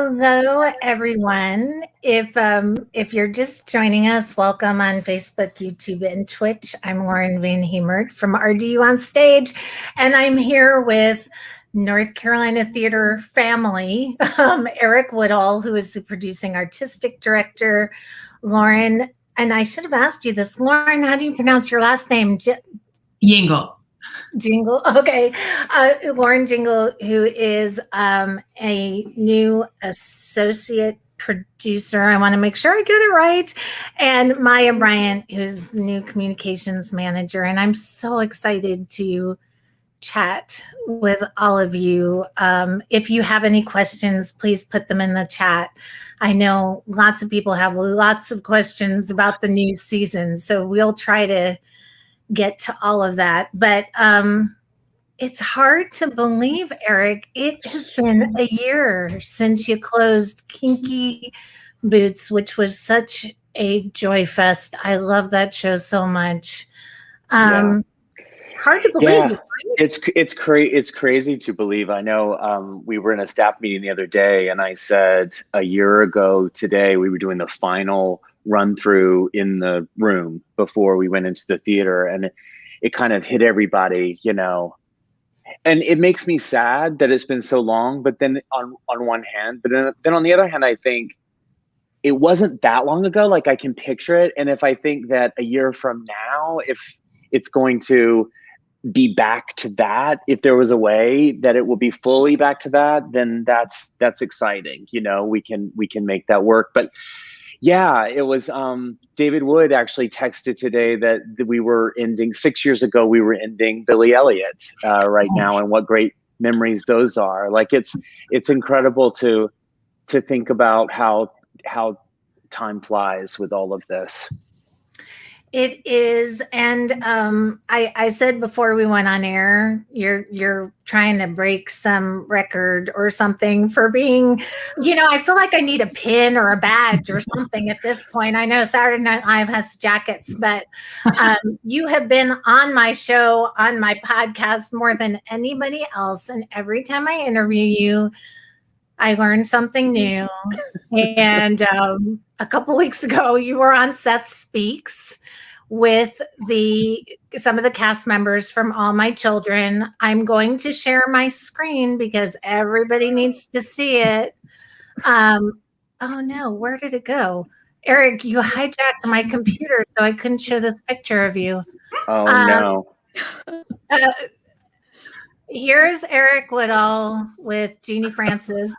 Hello, everyone. If you're just joining us, welcome on Facebook, YouTube, and Twitch. I'm Lauren Van Hemert from RDU on Stage, and I'm here with North Carolina Theater family, Eric Woodall, who is the producing artistic director, Lauren, and I should have asked you this, Lauren, how do you pronounce your last name? Yango. Jungel, okay. Lauren Jungel, who is a new associate producer. I want to make sure I get it right. And Maya Bryant, who's the new communications manager. And I'm so excited to chat with all of you. If you have any questions, please put them in the chat. I know lots of people have lots of questions about the new season, so we'll try to get to all of that. But it's hard to believe, Eric, it has been a year since you closed Kinky Boots, which was such a joy fest. I love that show so much. Hard to believe. Yeah. It's crazy to believe. I know we were in a staff meeting the other day, and I said a year ago today we were doing the final run through in the room before we went into the theater, and it kind of hit everybody, you know. And it makes me sad that it's been so long. But then on one hand, but then on the other hand, I think it wasn't that long ago. Like, I can picture it, and if I think that a year from now, if it's going to be back to that, if there was a way that it will be fully back to that, then that's exciting. You know, we can make that work. But yeah, it was David Wood actually texted today that we were ending 6 years ago. We were ending Billy Elliot right now, and what great memories those are. Like, it's incredible to think about how time flies with all of this. It is, and I said before we went on air, you're trying to break some record or something for being, you know, I feel like I need a pin or a badge or something at this point. I know Saturday Night Live has jackets, but you have been on my show, on my podcast more than anybody else, and every time I interview you, I learned something new. And a couple weeks ago, you were on Seth Speaks with some of the cast members from All My Children. I'm going to share my screen because everybody needs to see it. Oh no, where did it go? Eric, you hijacked my computer, so I couldn't show this picture of you. Oh no. Here's Eric Woodall with Jeannie Francis.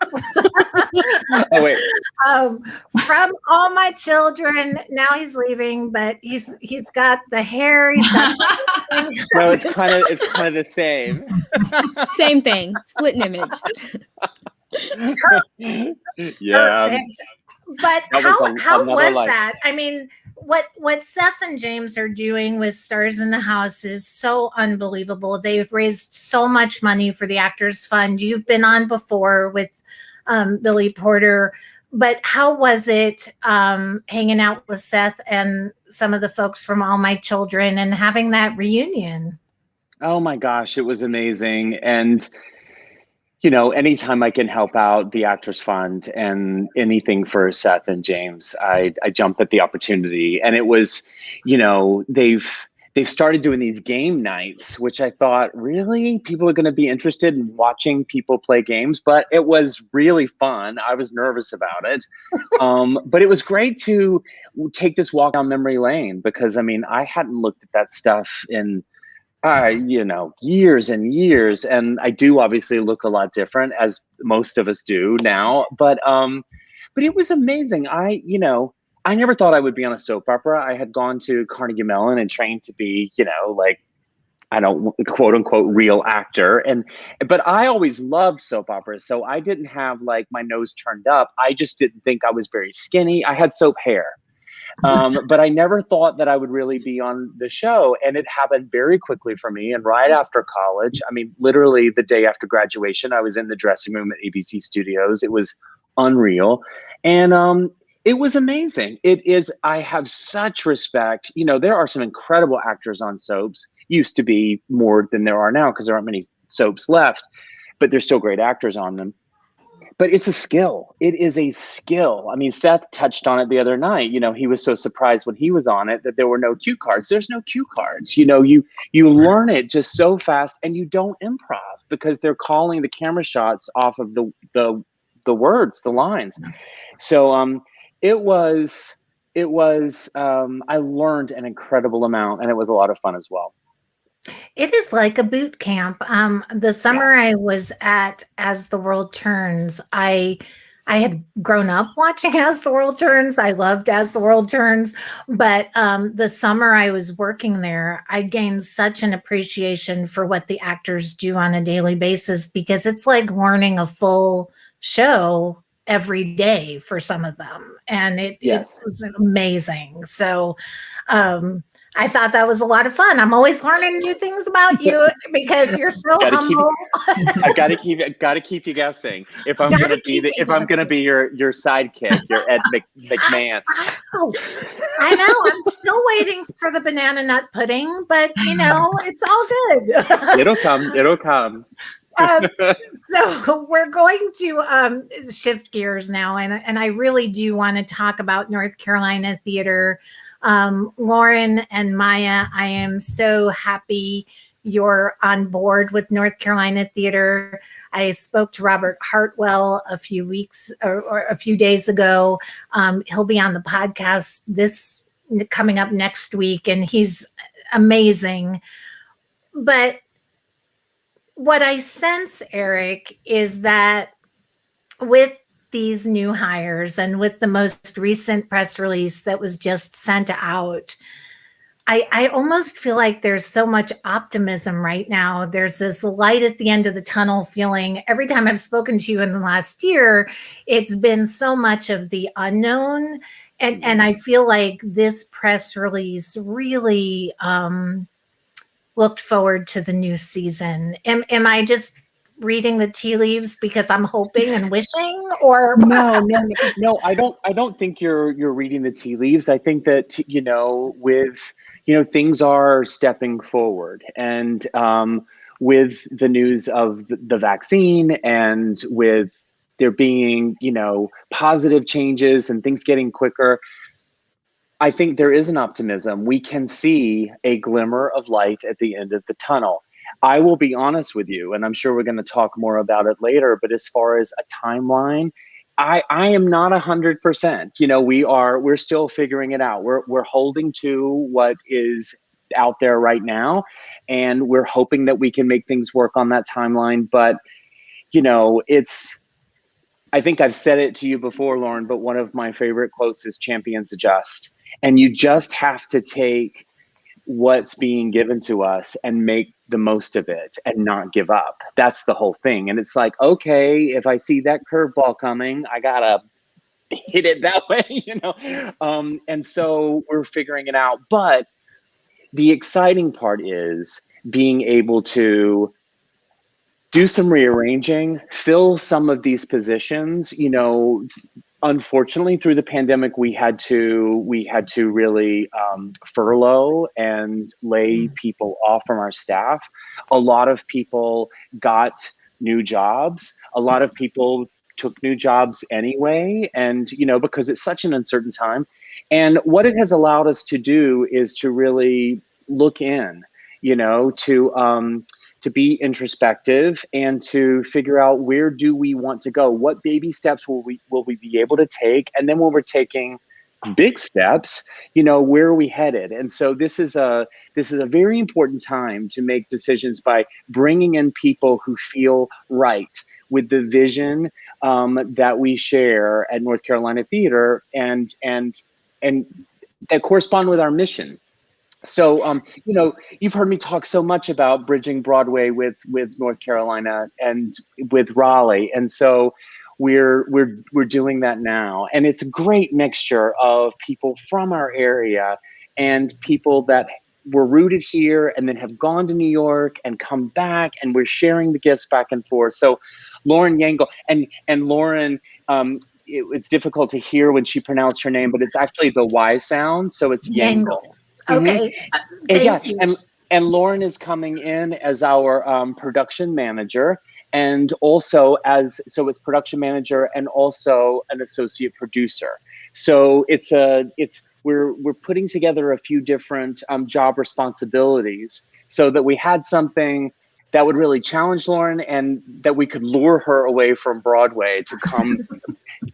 Oh wait. From All My Children. Now he's leaving, but he's got the hair. He's got No, it's kind of the same. Same thing. Split an image. Yeah. Perfect. But how was that? I mean, what Seth and James are doing with Stars in the House is so unbelievable. They've raised so much money for the Actors Fund. You've been on before with Billy Porter, but how was it hanging out with Seth and some of the folks from All My Children and having that reunion? Oh my gosh, it was amazing. And you know, anytime I can help out the Actors Fund and anything for Seth and James, I jump at the opportunity. And it was, you know, they've started doing these game nights, which I thought, really, people are going to be interested in watching people play games, but it was really fun. I was nervous about it, but it was great to take this walk down memory lane because, I mean, I hadn't looked at that stuff in you know, years and years, and I do obviously look a lot different, as most of us do now. But it was amazing. I never thought I would be on a soap opera. I had gone to Carnegie Mellon and trained to be, you know, like, I don't quote unquote real actor, but I always loved soap operas, so I didn't have like my nose turned up. I just didn't think I was very skinny. I had soap hair. But I never thought that I would really be on the show. And it happened very quickly for me. And right after college, I mean, literally the day after graduation, I was in the dressing room at ABC Studios. It was unreal. And it was amazing. It is. I have such respect. You know, there are some incredible actors on soaps. Used to be more than there are now because there aren't many soaps left, but there's still great actors on them. but it's a skill. It is a skill. I mean, Seth touched on it the other night. You know, he was so surprised when he was on it that there were no cue cards. There's no cue cards. You know, you learn it just so fast, and you don't improv because they're calling the camera shots off of the words, the lines. So it was I learned an incredible amount, and it was a lot of fun as well. It is like a boot camp. The summer I was at As the World Turns, I had grown up watching As the World Turns. I loved As the World Turns, but the summer I was working there, I gained such an appreciation for what the actors do on a daily basis, because it's like learning a full show every day for some of them, and it was amazing. So I thought that was a lot of fun. I'm always learning new things about you because you're so humble. I gotta keep you guessing. If I'm gonna be your sidekick, your Ed McMahon. I know. I'm still waiting for the banana nut pudding, but you know, it's all good. It'll come. So we're going to shift gears now, and I really do want to talk about North Carolina theater. Lauren and Maya, I am so happy you're on board with North Carolina theater. I spoke to Robert Hartwell a few weeks or a few days ago. He'll be on the podcast coming up next week, and he's amazing. But what I sense, Eric, is that with these new hires and with the most recent press release that was just sent out, I almost feel like there's so much optimism right now. There's this light at the end of the tunnel feeling. Every time I've spoken to you in the last year, it's been so much of the unknown. And I feel like this press release really looked forward to the new season. Am I just reading the tea leaves because I'm hoping and wishing, or no, I don't think you're reading the tea leaves. I think that, things are stepping forward, and with the news of the vaccine, and with there being, positive changes and things getting quicker, I think there is an optimism. We can see a glimmer of light at the end of the tunnel. I will be honest with you, and I'm sure we're going to talk more about it later, but as far as a timeline, I am not 100%. We're still figuring it out. We're holding to what is out there right now, and we're hoping that we can make things work on that timeline. But, I think I've said it to you before, Lauren, but one of my favorite quotes is champions adjust. And you just have to take what's being given to us and make the most of it and not give up. That's the whole thing. And it's like, okay, if I see that curveball coming, I gotta hit it that way, and so we're figuring it out. But the exciting part is being able to do some rearranging, fill some of these positions. Unfortunately, through the pandemic, we had to really furlough and lay people off from our staff. A lot of people got new jobs. A lot of people took new jobs anyway, and because it's such an uncertain time. And what it has allowed us to do is to really look in, to be introspective and to figure out, where do we want to go? What baby steps will we be able to take? And then when we're taking big steps, where are we headed? And so this is a very important time to make decisions by bringing in people who feel right with the vision that we share at North Carolina Theater, and that correspond with our mission. So, you've heard me talk so much about bridging Broadway with North Carolina and with Raleigh. And so we're doing that now. And it's a great mixture of people from our area and people that were rooted here and then have gone to New York and come back, and we're sharing the gifts back and forth. So Lauren Yango and Lauren, it's difficult to hear when she pronounced her name, but it's actually the Y sound. So it's Yango. Okay. Thank you. And Lauren is coming in as our production manager. and also as production manager and also an associate producer. So we're putting together a few different job responsibilities so that we had something that would really challenge Lauren and that we could lure her away from Broadway to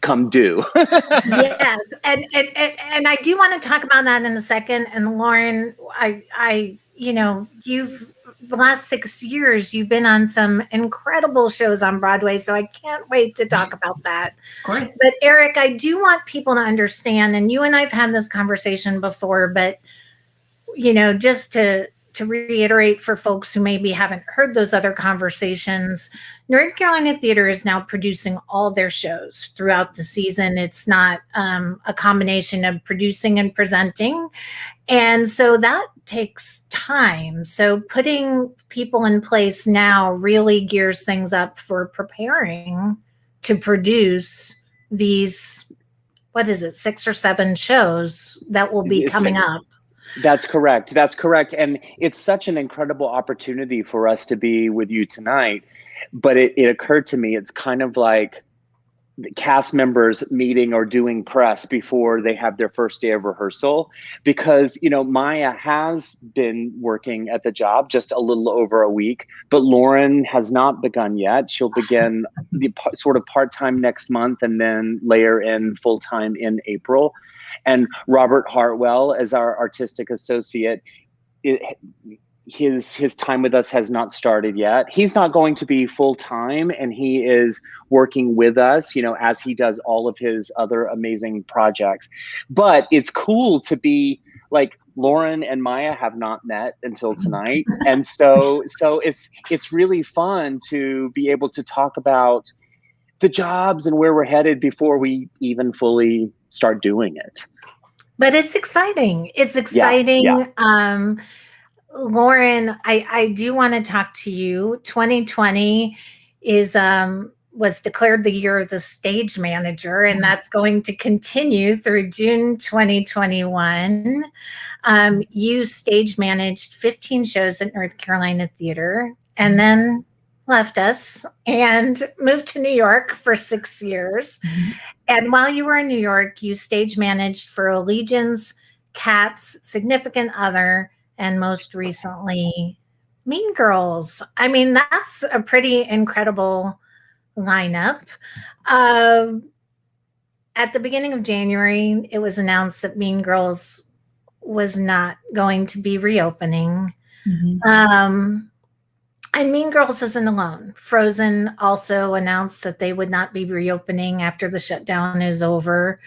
come do. Yes, and I do want to talk about that in a second. And Lauren, you've the last 6 years you've been on some incredible shows on Broadway, so I can't wait to talk about that. Of course. But Eric, I do want people to understand, and you and I've had this conversation before, but just to reiterate for folks who maybe haven't heard those other conversations, North Carolina Theater is now producing all their shows throughout the season. It's not a combination of producing and presenting. And so that takes time. So putting people in place now really gears things up for preparing to produce these, 6 or 7 shows that will be coming up. That's correct. And it's such an incredible opportunity for us to be with you tonight. But it occurred to me, it's kind of like the cast members meeting or doing press before they have their first day of rehearsal, because, Maya has been working at the job just a little over a week, but Lauren has not begun yet. She'll begin the sort of part-time next month and then layer in full-time in April. And Robert Hartwell, as our artistic associate, his time with us has not started yet. He's not going to be full time, and he is working with us, as he does all of his other amazing projects. But it's cool to be like, Lauren and Maya have not met until tonight, and so it's really fun to be able to talk about the jobs and where we're headed before we even fully start doing it. But it's exciting. It's exciting. Yeah. Lauren, I do want to talk to you. 2020 was declared the year of the stage manager, and that's going to continue through June 2021. You stage managed 15 shows at North Carolina Theater, and then left us and moved to New York for 6 years. Mm-hmm. And while you were in New York, you stage managed for Allegiance, Cats, Significant Other, and most recently, Mean Girls. I mean, that's a pretty incredible lineup. At the beginning of January, it was announced that Mean Girls was not going to be reopening. Mm-hmm. And Mean Girls isn't alone. Frozen also announced that they would not be reopening after the shutdown is over.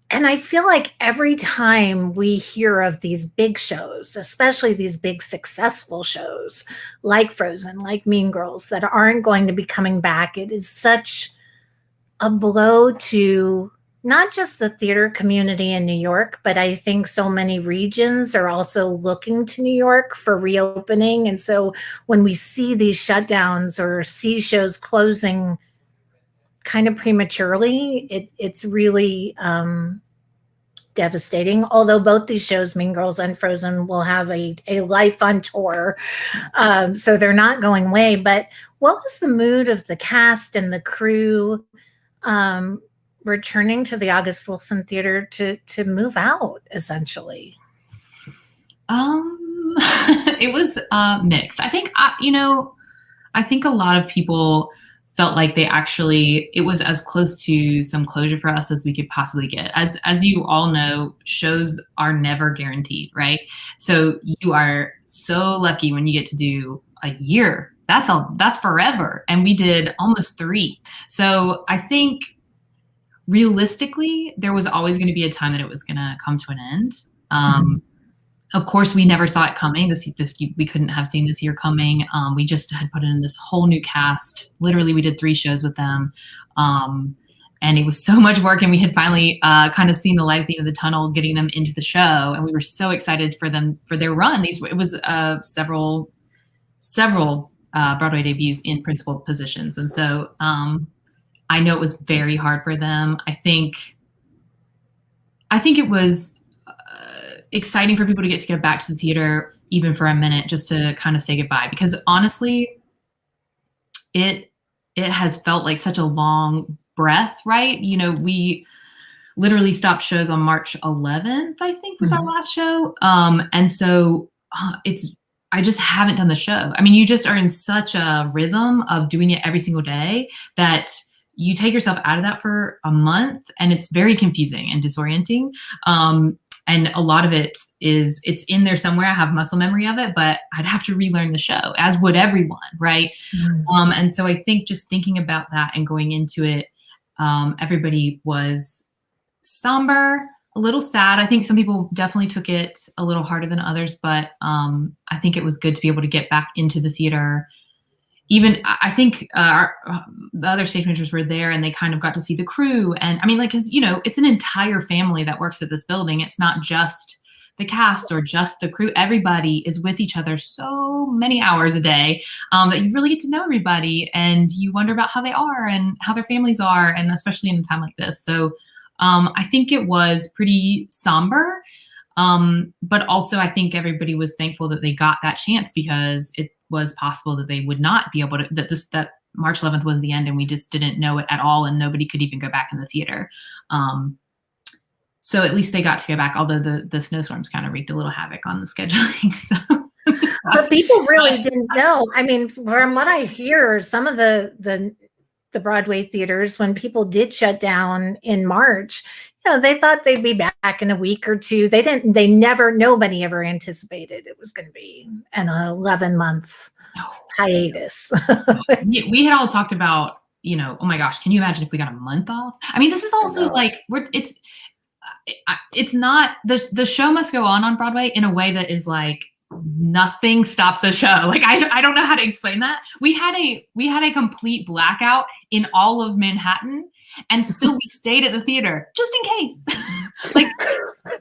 And I feel like every time we hear of these big shows, especially these big successful shows like Frozen, like Mean Girls, that aren't going to be coming back, it is such a blow to not just the theater community in New York, but I think so many regions are also looking to New York for reopening. And so when we see these shutdowns or see shows closing kind of prematurely, it's really devastating. Although both these shows, Mean Girls and Frozen, will have a life on tour. So they're not going away. But what was the mood of the cast and the crew returning to the August Wilson Theater to move out, essentially? It was mixed. I think, I think a lot of people felt like it was as close to some closure for us as we could possibly get. As you all know, shows are never guaranteed, right? So you are so lucky when you get to do a year. That's forever. And we did almost 3. So I think realistically, there was always going to be a time that it was going to come to an end. Of course, we never saw it coming. This we couldn't have seen this year coming. We just had put in this whole new cast. Literally, we did 3 shows with them. And it was so much work. And we had finally kind of seen the light at the end of the tunnel, getting them into the show. And we were so excited for them, for their run. It was several Broadway debuts in principal positions. And so I know it was very hard for them. I think it was exciting for people to get back to the theater, even for a minute, just to kind of say goodbye. Because honestly, it has felt like such a long breath, right? You know, we literally stopped shows on March 11th, I think was our last show. And so I just haven't done the show. I mean, you just are in such a rhythm of doing it every single day that you take yourself out of that for a month, and it's very confusing and disorienting. And a lot of it is, it's in there somewhere. I have muscle memory of it, but I'd have to relearn the show, as would everyone, right? And so I think just thinking about that and going into it, everybody was somber, a little sad. I think some people definitely took it a little harder than others, but I think it was good to be able to get back into the theater. Even I think the other stage managers were there, and they kind of got to see the crew. And I mean, like, cause you know, it's an entire family that works at this building. It's not just the cast or just the crew. Everybody is with each other so many hours a day that you really get to know everybody, and you wonder about how they are and how their families are, and especially in a time like this. So I think it was pretty somber. But also I think everybody was thankful that they got that chance, because it was possible that they would not be able to, that March 11th was the end, and we just didn't know it at all, and nobody could even go back in the theater. So at least they got to go back, although the snowstorms kind of wreaked a little havoc on the scheduling. So but people really didn't know. I mean, from what I hear, some of the Broadway theaters, when people did shut down in March, you know, they thought they'd be back in a week or two. Nobody ever anticipated it was going to be an 11-month hiatus. We had all talked about, you know, oh my gosh, can you imagine if we got a month off? I mean, this is also like, it's not, the show must go on Broadway in a way that is like, nothing stops a show. Like, I don't know how to explain that. We had a complete blackout in all of Manhattan, and still we stayed at the theater just in case. Like,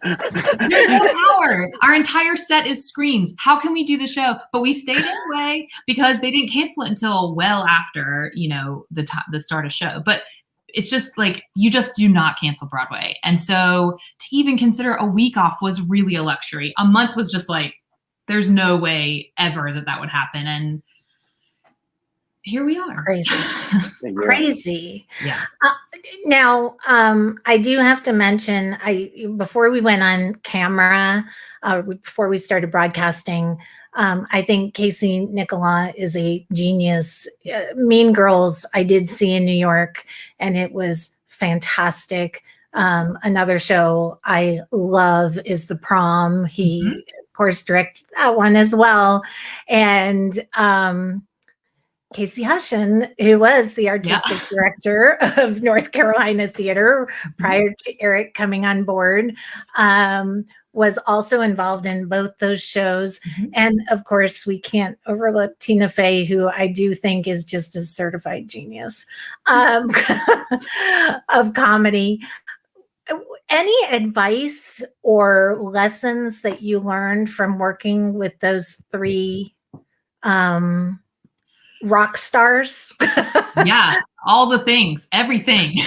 there's no power. Our entire set is screens. How can we do the show? But we stayed anyway, because they didn't cancel it until well after, you know, the start of show. But it's just like, you just do not cancel Broadway. And so to even consider a week off was really a luxury. A month was just like, there's no way ever that would happen. And here we are. Crazy. Crazy. Yeah. Now, I do have to mention, before we went on camera, before we started broadcasting, I think Casey Nicola is a genius. Mean Girls, I did see in New York, and it was fantastic. Another show I love is The Prom. He, of course, directed that one as well. And Casey Hushion, who was the artistic director of North Carolina Theater prior to Eric coming on board, was also involved in both those shows. And of course, we can't overlook Tina Fey, who I do think is just a certified genius of comedy. Any advice or lessons that you learned from working with those three rock stars? Yeah, all the things, everything,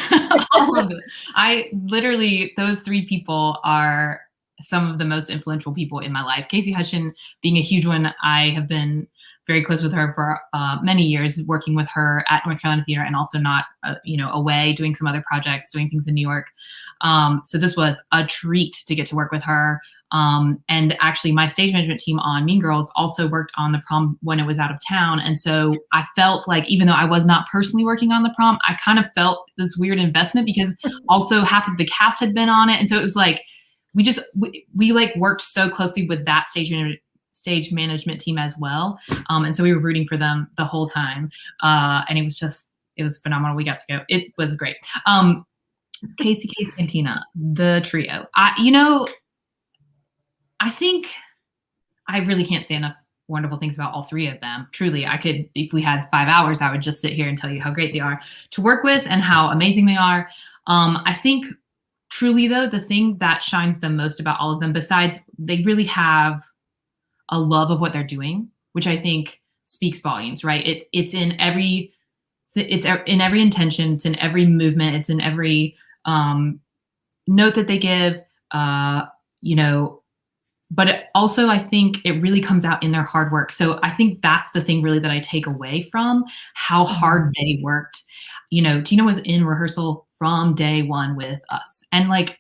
all of it. Those three people are some of the most influential people in my life. Casey Hushion being a huge one. I have been very close with her for many years, working with her at North Carolina Theater, and also not, away, doing some other projects, doing things in New York. So this was a treat to get to work with her. And actually my stage management team on Mean Girls also worked on The Prom when it was out of town. And so I felt like, even though I was not personally working on The Prom, I kind of felt this weird investment, because also half of the cast had been on it. And so it was like, we like worked so closely with that stage management team as well. And so we were rooting for them the whole time. And it was phenomenal. We got to go. It was great. Casey and Tina, the trio. I think I really can't say enough wonderful things about all three of them. Truly, I could, if we had 5 hours, I would just sit here and tell you how great they are to work with and how amazing they are. I think truly, though, the thing that shines the most about all of them, besides they really have a love of what they're doing, which I think speaks volumes, right? It's in every intention, it's in every movement, it's in every note that they give. also I think it really comes out in their hard work. So I think that's the thing really that I take away from how hard they worked. You know, Tina was in rehearsal from day one with us. And like,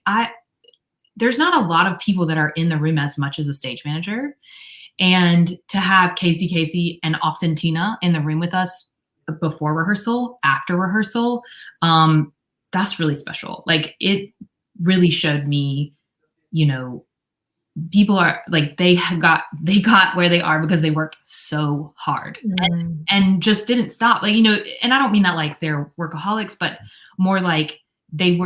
there's not a lot of people that are in the room as much as a stage manager. And to have Casey, and often Tina in the room with us before rehearsal, after rehearsal, that's really special. Like, it really showed me, you know, people are like, they got where they are because they worked so hard and just didn't stop. Like, you know, and I don't mean that like they're workaholics, but more like it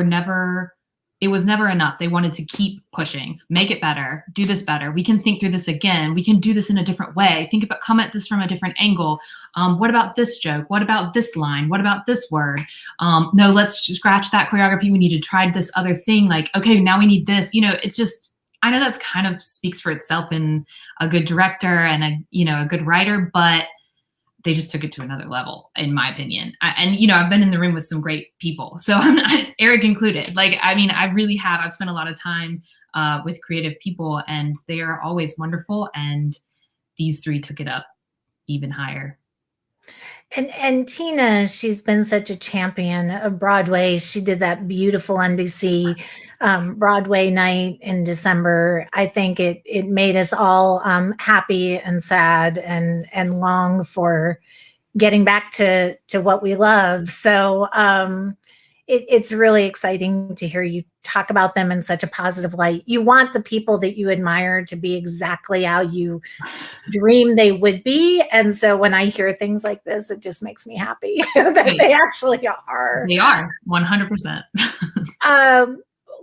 was never enough. They wanted to keep pushing, make it better, do this better. We can think through this again. We can do this in a different way. Come at this from a different angle. What about this joke? What about this line? What about this word? No, let's scratch that choreography. We need to try this other thing. Like, okay, now we need this. You know, it's just, I know that's kind of speaks for itself in a good director and a good writer, but they just took it to another level, in my opinion. And I've been in the room with some great people, so I'm not, Eric included. Like, I mean, I really have. I've spent a lot of time with creative people, and they are always wonderful. And these three took it up even higher. And Tina, she's been such a champion of Broadway. She did that beautiful NBC Broadway night in December. I think it made us all happy and sad and long for getting back to what we love. So it's really exciting to hear you talk about them in such a positive light. You want the people that you admire to be exactly how you dream they would be. And so when I hear things like this, it just makes me happy that they actually are. They are 100%.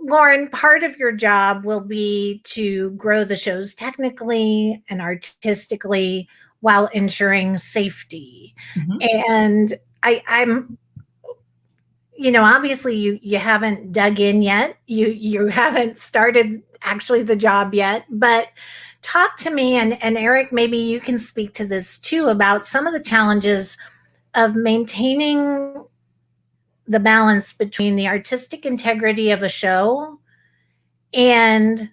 Lauren, part of your job will be to grow the shows technically and artistically while ensuring safety. And I'm obviously you haven't dug in yet. You haven't started actually the job yet, but talk to me, and Eric, maybe you can speak to this too, about some of the challenges of maintaining the balance between the artistic integrity of a show and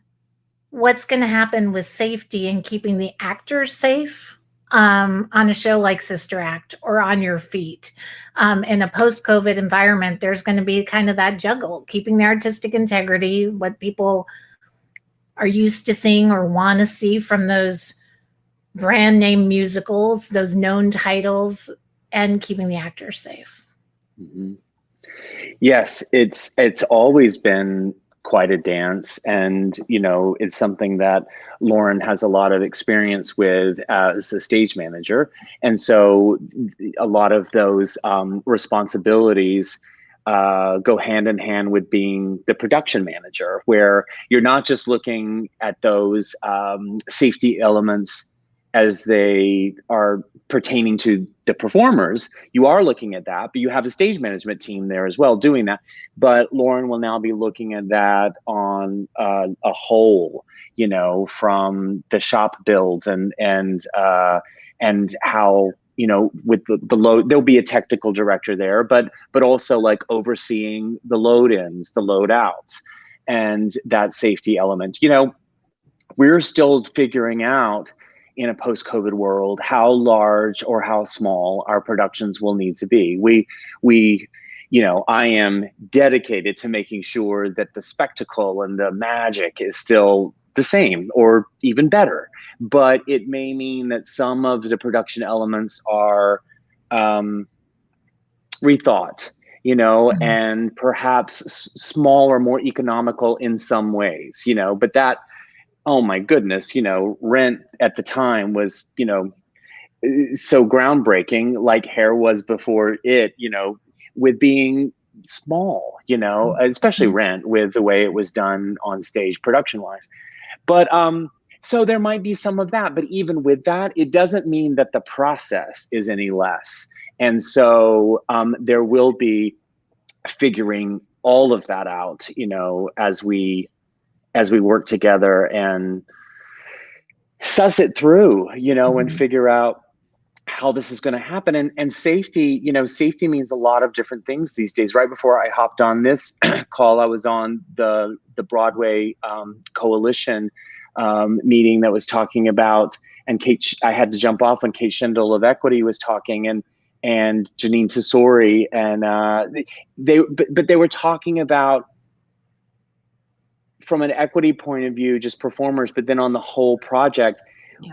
what's going to happen with safety and keeping the actors safe on a show like Sister Act or On Your Feet. In a post-COVID environment, there's going to be kind of that juggle, keeping the artistic integrity, what people are used to seeing or want to see from those brand name musicals, those known titles, and keeping the actors safe. Yes, it's always been quite a dance, and it's something that Lauren has a lot of experience with as a stage manager, and so a lot of those responsibilities go hand in hand with being the production manager, where you're not just looking at those safety elements as they are pertaining to the performers. You are looking at that, but you have a stage management team there as well doing that. But Lauren will now be looking at that on a whole, from the shop builds and how, with the load, there'll be a technical director there, but also like overseeing the load ins, the load outs, and that safety element. We're still figuring out in a post-COVID world how large or how small our productions will need to be. I am dedicated to making sure that the spectacle and the magic is still the same or even better, but it may mean that some of the production elements are rethought, and perhaps smaller, more economical in some ways, but that, oh my goodness, Rent at the time was, so groundbreaking, like Hair was before it, with being small, especially Rent, with the way it was done on stage production wise. But so there might be some of that, but even with that, it doesn't mean that the process is any less. And so there will be figuring all of that out, as we work together and suss it through, and figure out how this is going to happen. And safety, safety means a lot of different things these days. Right before I hopped on this call, I was on the Broadway coalition meeting that was talking about, and I had to jump off when Kate Schindel of Equity was talking, and Janine Tesori, and they were talking about, from an equity point of view, just performers, but then on the whole project,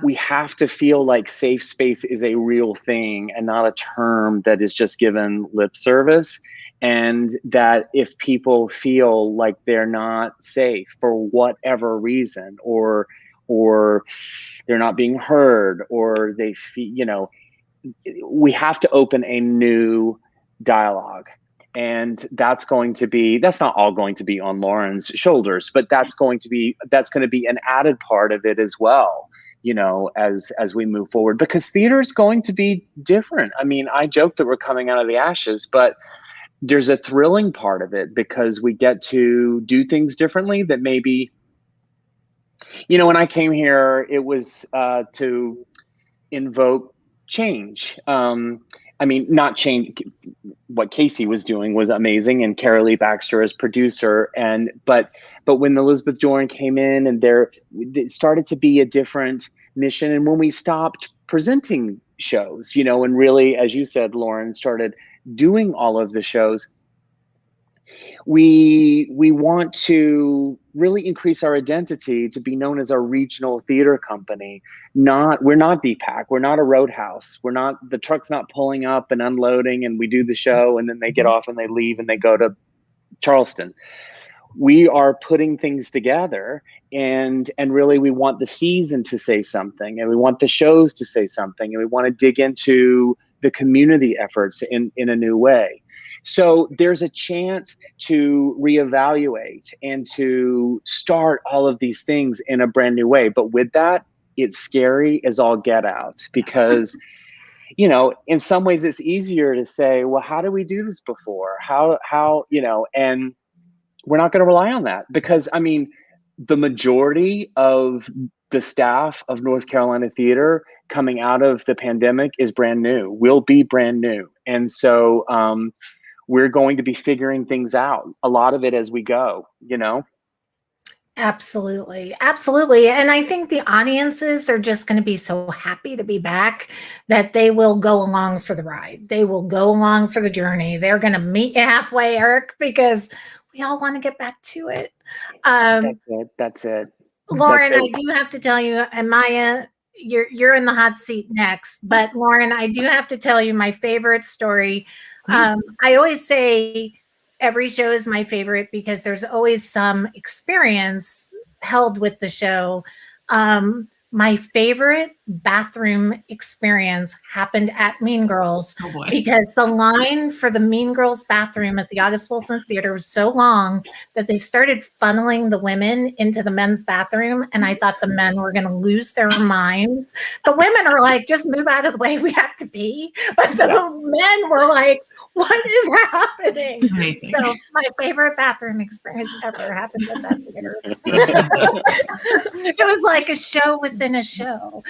we have to feel like safe space is a real thing and not a term that is just given lip service. And that if people feel like they're not safe for whatever reason, or they're not being heard, or they feel, we have to open a new dialogue. And that's not all going to be on Lauren's shoulders, but that's going to be an added part of it as well, as we move forward, because theater is going to be different. I mean, I joke that we're coming out of the ashes, but there's a thrilling part of it because we get to do things differently that maybe, when I came here, it was to invoke change. I mean, not change. What Casey was doing was amazing, and Carolee Baxter as producer. But when Elizabeth Doran came in, and it started to be a different mission. And when we stopped presenting shows, and really, as you said, Lauren, started doing all of the shows, we want to really increase our identity to be known as a regional theater company. We're not DPAC, we're not a Roadhouse, the truck's not pulling up and unloading and we do the show and then they get off and they leave and they go to Charleston. We are putting things together, and really we want the season to say something, and we want the shows to say something, and we want to dig into the community efforts in a new way. So there's a chance to reevaluate and to start all of these things in a brand new way. But with that, it's scary as all get out, because, in some ways it's easier to say, well, how did we do this before? How, and we're not going to rely on that, because, I mean, the majority of the staff of North Carolina Theater coming out of the pandemic is brand new, will be brand new. And so we're going to be figuring things out, a lot of it as we go, Absolutely. Absolutely. And I think the audiences are just going to be so happy to be back that they will go along for the ride. They will go along for the journey. They're going to meet you halfway, Eric, because we all want to get back to it. That's it. Lauren, I do have to tell you, and Maya, you're in the hot seat next, but Lauren, I do have to tell you my favorite story. I always say every show is my favorite because there's always some experience held with the show. My favorite bathroom experience happened at Mean Girls, because the line for the Mean Girls bathroom at the August Wilson Theater was so long that they started funneling the women into the men's bathroom, and I thought the men were going to lose their minds. The women are like, just move out of the way, we have to pee. But the men were like, what is happening? Amazing. So my favorite bathroom experience ever happened at that theater. It was like a show within a show.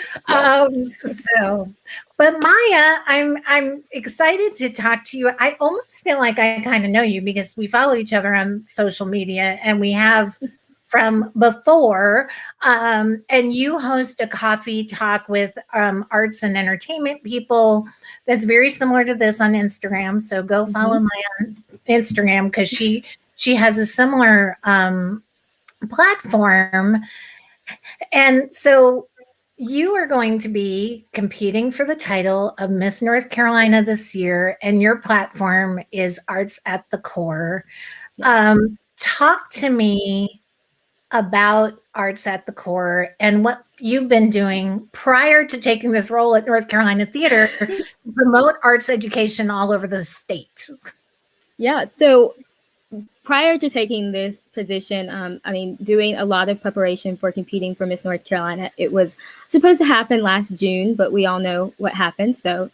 But Maya, I'm excited to talk to you. I almost feel like I kind of know you because we follow each other on social media, and we have from before. And you host a coffee talk with arts and entertainment people that's very similar to this on Instagram. So go follow Maya on Instagram, because she has a similar platform. And so you are going to be competing for the title of Miss North Carolina this year, and your platform is Arts at the Core. Talk to me about Arts at the Core and what you've been doing prior to taking this role at North Carolina Theater to promote arts education all over the state. Yeah, so prior to taking this position, doing a lot of preparation for competing for Miss North Carolina. It was supposed to happen last June, but we all know what happened. So,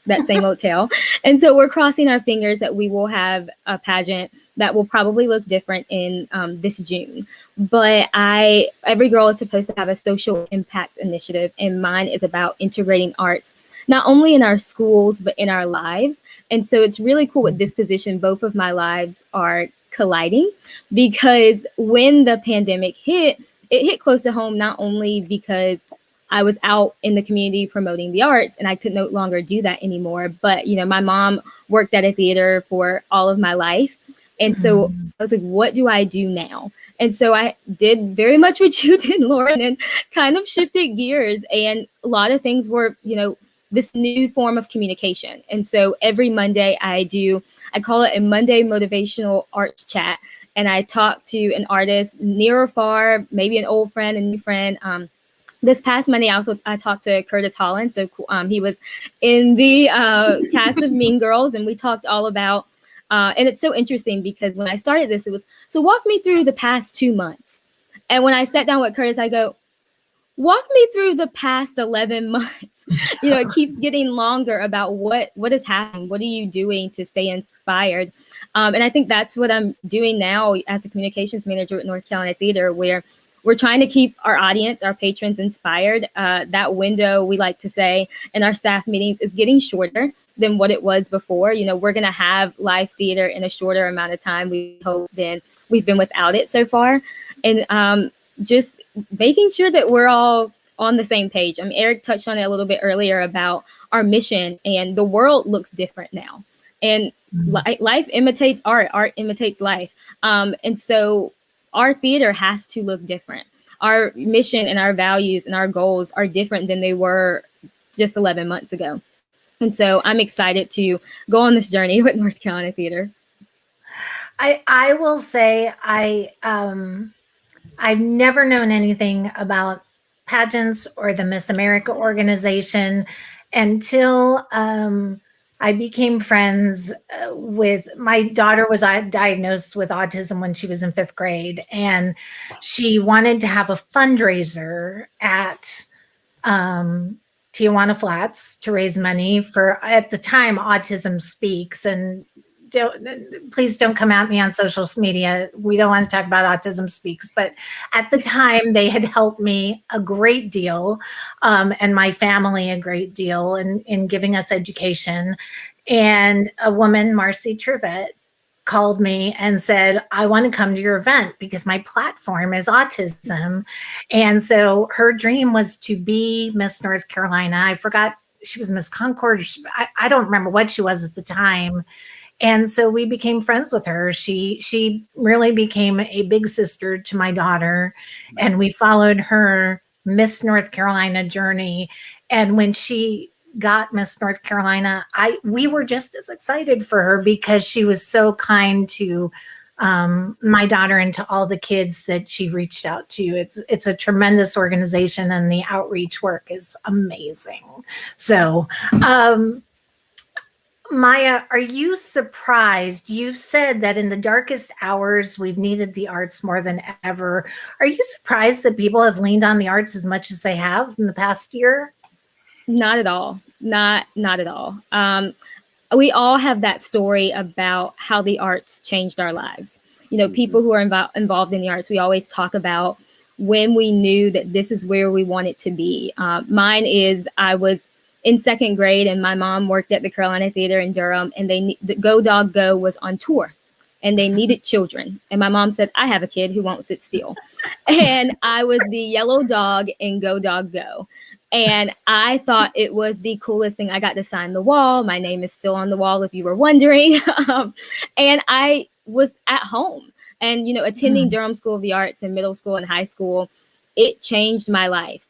that same old tale. And so we're crossing our fingers that we will have a pageant that will probably look different in this June. But every girl is supposed to have a social impact initiative, and mine is about integrating arts, not only in our schools, but in our lives. And so it's really cool with this position. Both of my lives are colliding, because when the pandemic hit, it hit close to home, not only because I was out in the community promoting the arts and I could no longer do that anymore, but, you know, my mom worked at a theater for all of my life. And so I was like, what do I do now? And so I did very much what you did, Lauren, and kind of shifted gears. And a lot of things were, you know, this new form of communication. And so every Monday I call it a Monday motivational arts chat. And I talk to an artist near or far, maybe an old friend, a new friend. This past Monday, I talked to Curtis Holland. So he was in the cast of Mean Girls, and we talked all about, and it's so interesting because when I started this, it was, so walk me through the past 2 months. And when I sat down with Curtis, I go, walk me through the past 11 months. You know, it keeps getting longer about what is happening. What are you doing to stay inspired? And I think that's what I'm doing now as a communications manager at North Carolina Theater, where we're trying to keep our audience, our patrons inspired. That window, we like to say in our staff meetings, is getting shorter than what it was before. You know, we're going to have live theater in a shorter amount of time, we hope, than we've been without it so far. And just making sure that we're all on the same page. I mean, Eric touched on it a little bit earlier about our mission, and the world looks different now. And life imitates art, art imitates life. And so our theater has to look different. Our mission and our values and our goals are different than they were just 11 months ago. And so I'm excited to go on this journey with North Carolina Theater. I will say I've never known anything about pageants or the Miss America organization until I became friends with, my daughter was diagnosed with autism when she was in 5th grade, and she wanted to have a fundraiser at Tijuana Flats to raise money for, at the time, Autism Speaks. And please don't come at me on social media. We don't want to talk about Autism Speaks, but at the time they had helped me a great deal, and my family a great deal in giving us education. And a woman, Marcy Trevette, called me and said, I want to come to your event because my platform is autism. And so her dream was to be Miss North Carolina. I forgot, she was Miss Concord. I don't remember what she was at the time. And so we became friends with her. She really became a big sister to my daughter, and we followed her Miss North Carolina journey. And when she got Miss North Carolina, we were just as excited for her because she was so kind to my daughter and to all the kids that she reached out to. It's a tremendous organization, and the outreach work is amazing. So, Maya, are you surprised? You've said that in the darkest hours, we've needed the arts more than ever. Are you surprised that people have leaned on the arts as much as they have in the past year? Not at all. Not at all. We all have that story about how the arts changed our lives. You know, people who are involved in the arts, we always talk about when we knew that this is where we wanted to be. Mine is, I was in 2nd grade, and my mom worked at the Carolina Theater in Durham, and the Go Dog Go was on tour, and they needed children. And my mom said, I have a kid who won't sit still. And I was the yellow dog in Go Dog Go. And I thought it was the coolest thing. I got to sign the wall. My name is still on the wall, if you were wondering. And I was at home, and, you know, attending Durham School of the Arts in middle school and high school, it changed my life.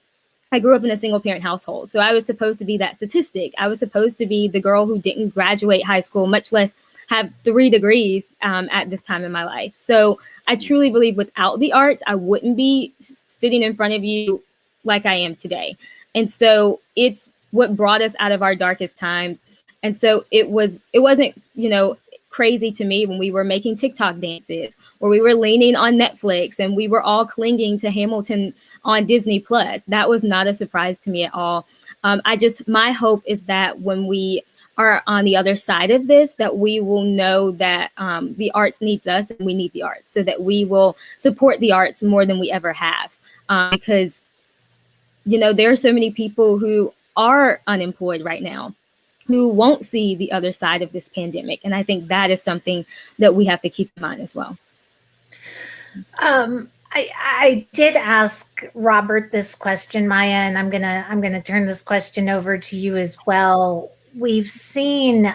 I grew up in a single parent household. So I was supposed to be that statistic. I was supposed to be the girl who didn't graduate high school, much less have 3 degrees at this time in my life. So I truly believe without the arts, I wouldn't be sitting in front of you like I am today. And so it's what brought us out of our darkest times. And so it wasn't, you know, crazy to me when we were making TikTok dances, or we were leaning on Netflix, and we were all clinging to Hamilton on Disney Plus. That was not a surprise to me at all. My hope is that when we are on the other side of this, that we will know that the arts needs us, and we need the arts, so that we will support the arts more than we ever have. Because, you know, there are so many people who are unemployed right now, who won't see the other side of this pandemic. And I think that is something that we have to keep in mind as well. I did ask Robert this question, Maya, and I'm gonna turn this question over to you as well. We've seen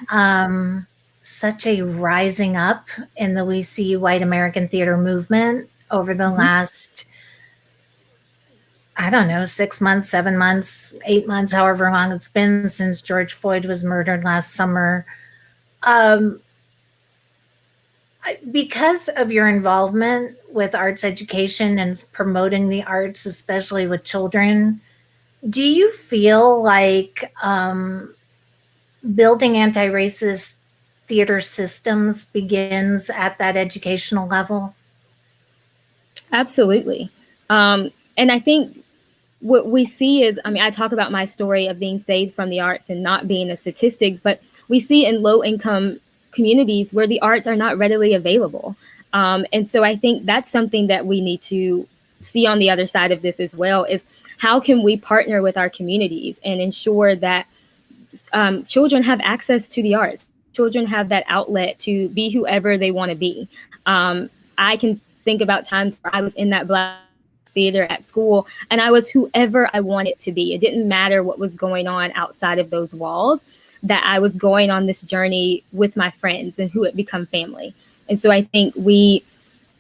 such a rising up in the We See White American Theater movement over the last, I don't know, 6 months, 7 months, 8 months, however long it's been since George Floyd was murdered last summer. Because of your involvement with arts education and promoting the arts, especially with children, do you feel like building anti-racist theater systems begins at that educational level? Absolutely. And I think what we see is, I mean, I talk about my story of being saved from the arts and not being a statistic, but we see in low income communities where the arts are not readily available. And so I think that's something that we need to see on the other side of this as well, is how can we partner with our communities and ensure that children have access to the arts, children have that outlet to be whoever they want to be. I can think about times where I was in that Black theater at school and I was whoever I wanted to be. It didn't matter what was going on outside of those walls, that I was going on this journey with my friends and who had become family. And so I think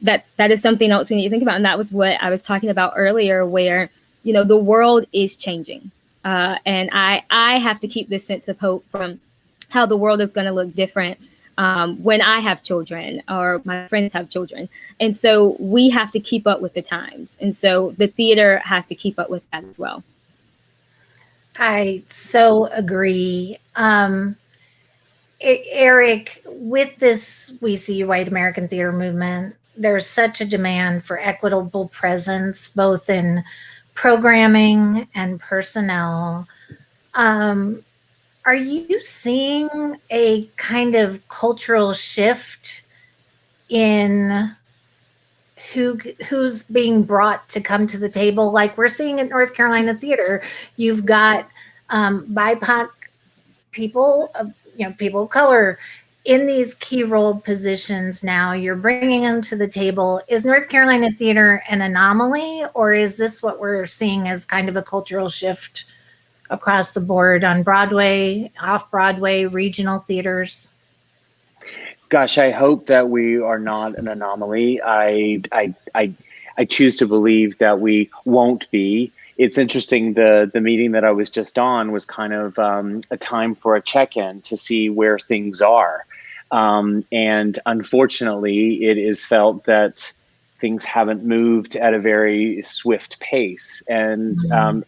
that is something else we need to think about. And that was what I was talking about earlier, where, you know, the world is changing. And I have to keep this sense of hope from how the world is going to look different when I have children or my friends have children. And so we have to keep up with the times. And so the theater has to keep up with that as well. I so agree. Eric, with this We See White American Theater movement, there's such a demand for equitable presence, both in programming and personnel. Are you seeing a kind of cultural shift in who's being brought to come to the table? Like we're seeing at North Carolina Theater, you've got BIPOC people of people of color in these key role positions now. You're bringing them to the table. Is North Carolina Theater an anomaly, or is this what we're seeing as kind of a cultural shift across the board on Broadway, off Broadway, regional theaters? Gosh, I hope that we are not an anomaly. I choose to believe that we won't be. It's interesting, the meeting that I was just on was kind of a time for a check-in to see where things are. And unfortunately, it is felt that things haven't moved at a very swift pace. And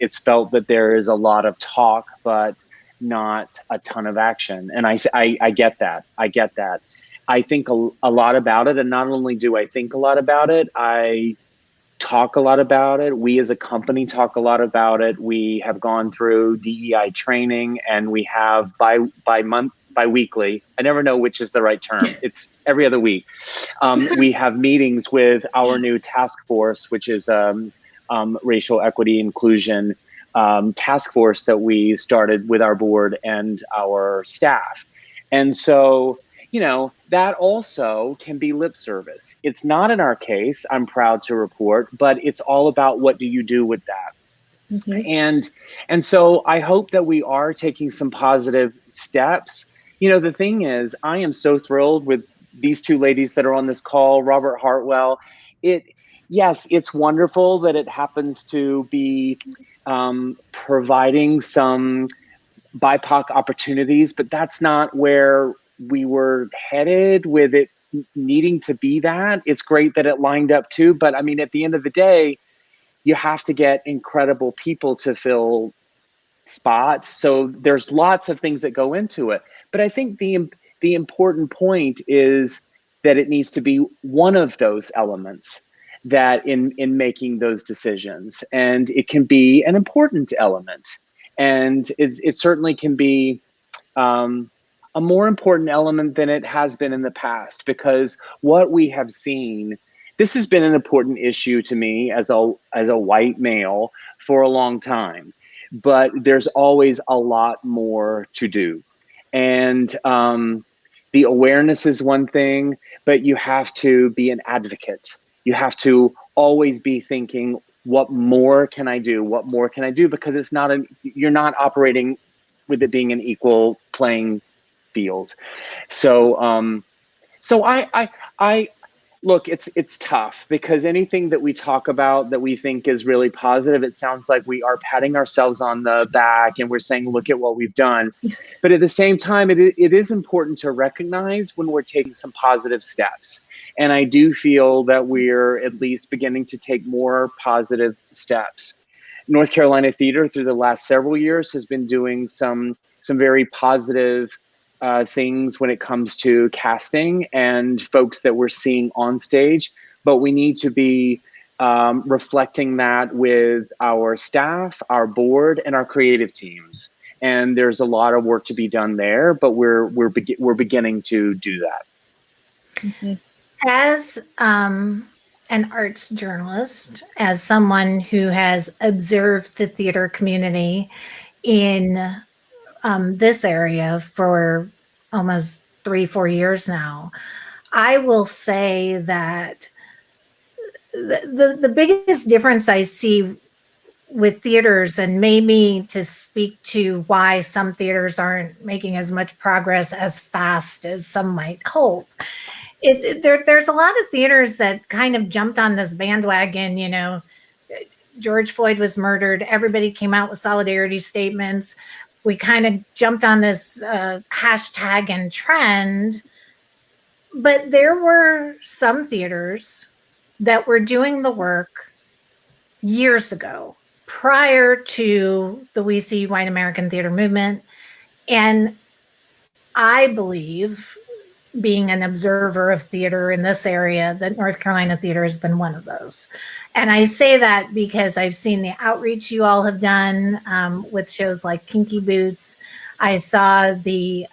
it's felt that there is a lot of talk, but not a ton of action. And I get that. I get that. I think a lot about it. And not only do I think a lot about it, I talk a lot about it. We as a company talk a lot about it. We have gone through DEI training, and we have bi-weekly. I never know which is the right term. It's every other week. We have meetings with our new task force, which is racial equity inclusion task force that we started with our board and our staff. And so, that also can be lip service. It's not in our case, I'm proud to report, but it's all about what do you do with that? Mm-hmm. And so I hope that we are taking some positive steps. The thing is, I am so thrilled with these two ladies that are on this call, Robert Hartwell. Yes, it's wonderful that it happens to be providing some BIPOC opportunities, but that's not where we were headed with it needing to be that. It's great that it lined up too, but I mean, at the end of the day, you have to get incredible people to fill spots. So there's lots of things that go into it. But I think the important point is that it needs to be one of those elements that in making those decisions. And it can be an important element. And it certainly can be a more important element than it has been in the past, because what we have seen, this has been an important issue to me as a white male for a long time, but there's always a lot more to do. And the awareness is one thing, but you have to be an advocate. You have to always be thinking, what more can I do? What more can I do? Because you're not operating with it being an equal playing field. So, so I look, it's tough because anything that we talk about that we think is really positive, it sounds like we are patting ourselves on the back and we're saying, look at what we've done. But at the same time, it is important to recognize when we're taking some positive steps. And I do feel that we're at least beginning to take more positive steps. North Carolina Theater through the last several years has been doing some very positive things when it comes to casting and folks that we're seeing on stage, but we need to be reflecting that with our staff, our board, and our creative teams. And there's a lot of work to be done there, but we're beginning to do that. Mm-hmm. As an arts journalist, as someone who has observed the theater community in this area for almost 3-4 years now, I will say that the biggest difference I see with theaters, and maybe to speak to why some theaters aren't making as much progress as fast as some might hope, there's a lot of theaters that kind of jumped on this bandwagon. You know, George Floyd was murdered. Everybody came out with solidarity statements. We kind of jumped on this hashtag and trend. But there were some theaters that were doing the work years ago, prior to the We See White American Theater movement. And I believe, being an observer of theater in this area, that North Carolina Theater has been one of those. And I say that because I've seen the outreach you all have done with shows like Kinky Boots. I saw the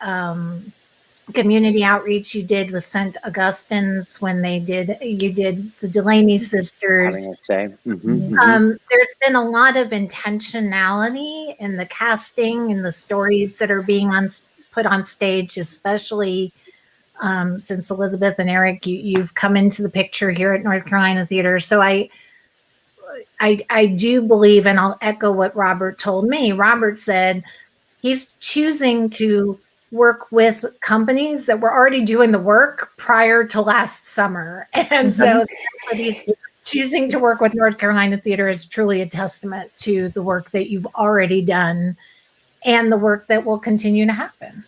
community outreach you did with St. Augustine's when you did the Delaney sisters. There's been a lot of intentionality in the casting and the stories that are being put on stage, especially since Elizabeth and Eric, you've come into the picture here at North Carolina Theater. So I do believe, and I'll echo what Robert told me. Robert said he's choosing to work with companies that were already doing the work prior to last summer. And so he's choosing to work with North Carolina Theater is truly a testament to the work that you've already done and the work that will continue to happen.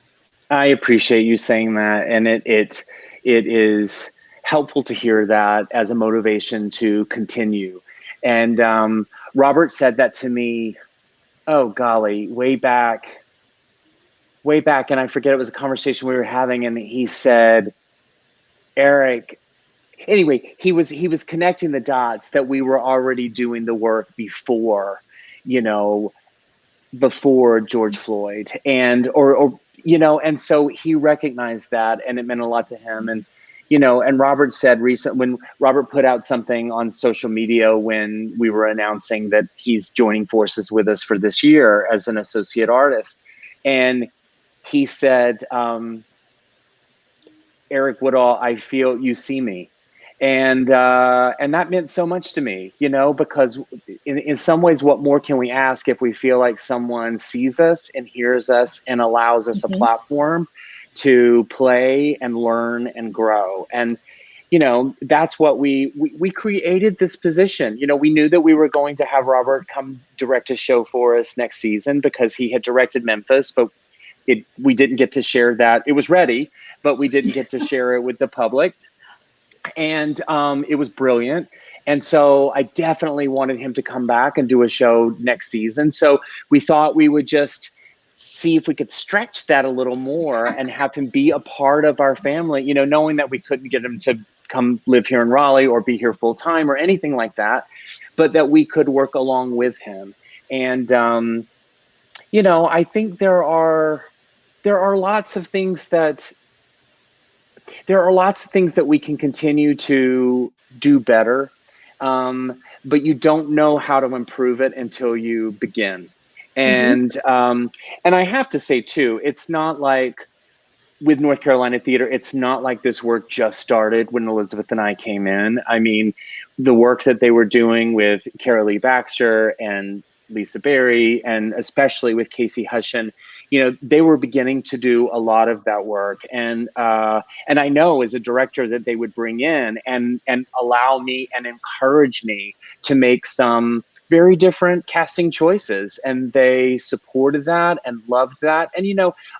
I appreciate you saying that. And it is helpful to hear that as a motivation to continue. And Robert said that to me, oh golly, way back, and I forget, it was a conversation we were having, and he said, Eric, anyway, he was connecting the dots that we were already doing the work before George Floyd, and so he recognized that, and it meant a lot to him. And Robert said when Robert put out something on social media when we were announcing that he's joining forces with us for this year as an associate artist, and he said, Eric Woodall, I feel you see me. And that meant so much to me, because in some ways, what more can we ask if we feel like someone sees us and hears us and allows us a platform to play and learn and grow. And, that's what we created this position. We knew that we were going to have Robert come direct a show for us next season because he had directed Memphis, but we didn't get to share that. It was ready, but we didn't get to share it with the public. And it was brilliant. And so I definitely wanted him to come back and do a show next season. So we thought we would just see if we could stretch that a little more and have him be a part of our family, knowing that we couldn't get him to come live here in Raleigh or be here full time or anything like that, but that we could work along with him. And, I think there are lots of things that we can continue to do better, but you don't know how to improve it until you begin. And and I have to say too, it's not like with North Carolina Theater, it's not like this work just started when Elizabeth and I came in. I mean, the work that they were doing with Carolee Baxter and Lisa Berry, and especially with Casey Hushion, they were beginning to do a lot of that work. And I know as a director that they would bring in and allow me and encourage me to make some very different casting choices. And they supported that and loved that. And,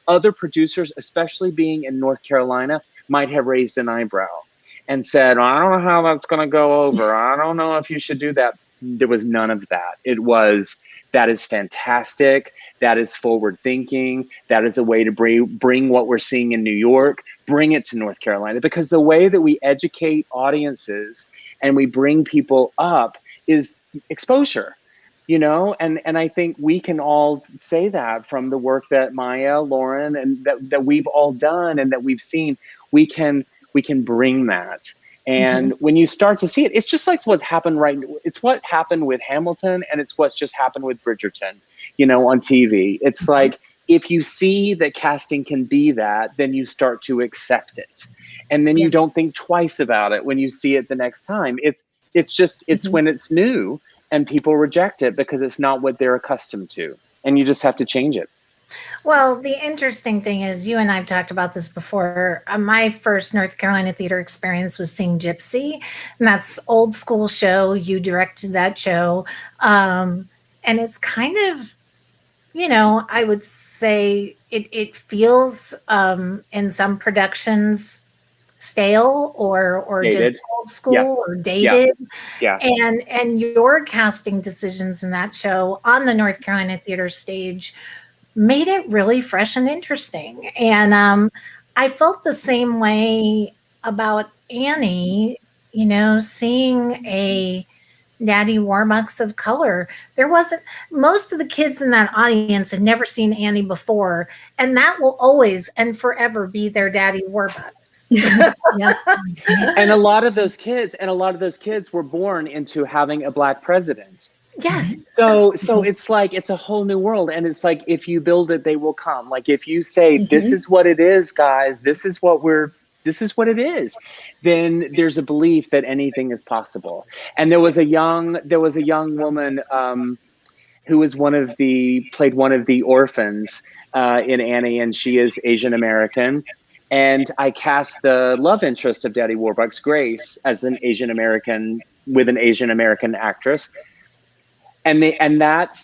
other producers, especially being in North Carolina, might have raised an eyebrow and said, I don't know how that's going to go over. I don't know if you should do that. There was none of that. It was, that is fantastic. That is forward thinking. That is a way to bring what we're seeing in New York, bring it to North Carolina. Because the way that we educate audiences and we bring people up is exposure, and I think we can all say that from the work that Maya, Lauren, and that we've all done and that we've seen. We can bring that. And when you start to see it, it's just like what's happened it's what happened with Hamilton, and it's what's just happened with Bridgerton, on TV. It's like, if you see that casting can be that, then you start to accept it. And then you don't think twice about it when you see it the next time. It's when it's new and people reject it because it's not what they're accustomed to. And you just have to change it. Well, the interesting thing is, you and I've talked about this before. My first North Carolina theater experience was seeing Gypsy, and that's old school show. You directed that show. And it's kind of, I would say it feels in some productions stale or dated. just old school or dated. Yeah. And your casting decisions in that show on the North Carolina theater stage made it really fresh and interesting. And I felt the same way about Annie, seeing a Daddy Warbucks of color. Most of the kids in that audience had never seen Annie before, and that will always and forever be their Daddy Warbucks. And a lot of those kids were born into having a Black president. Yes. So it's like, it's a whole new world. And it's like, if you build it, they will come. Like, if you say, this is what it is, guys, this is what it is, then there's a belief that anything is possible. And there was a young woman who was played one of the orphans in Annie, and she is Asian American. And I cast the love interest of Daddy Warbucks, Grace, as an Asian American with an Asian American actress. And that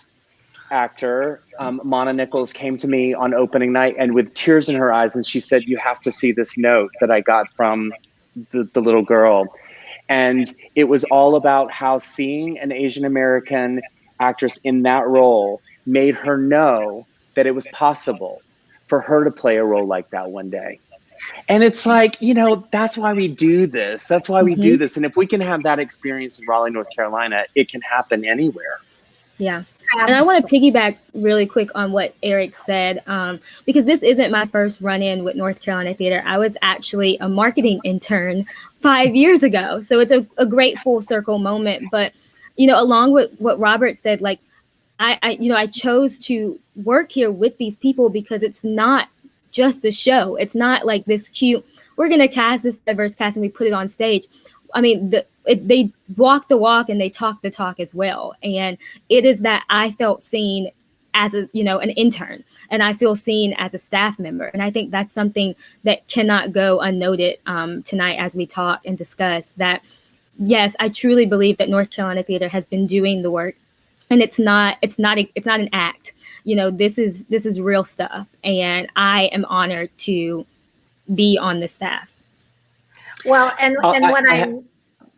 actor, Mana Nichols, came to me on opening night and with tears in her eyes, and she said, you have to see this note that I got from the little girl. And it was all about how seeing an Asian American actress in that role made her know that it was possible for her to play a role like that one day. And it's like, that's why we do this. That's why we do this. And if we can have that experience in Raleigh, North Carolina, it can happen anywhere. Yeah. And I want to piggyback really quick on what Eric said, because this isn't my first run-in with North Carolina theater. I was actually a marketing intern 5 years ago. So it's a great full circle moment. But, along with what Robert said, like, I chose to work here with these people because it's not just a show. It's not like this cute, we're going to cast this diverse cast and we put it on stage. I mean, they walk the walk and they talk the talk as well. And it is that I felt seen as an intern, and I feel seen as a staff member. And I think that's something that cannot go unnoted tonight as we talk and discuss that. Yes, I truly believe that North Carolina theater has been doing the work, and it's not an act. This is real stuff, and I am honored to be on the staff. Well,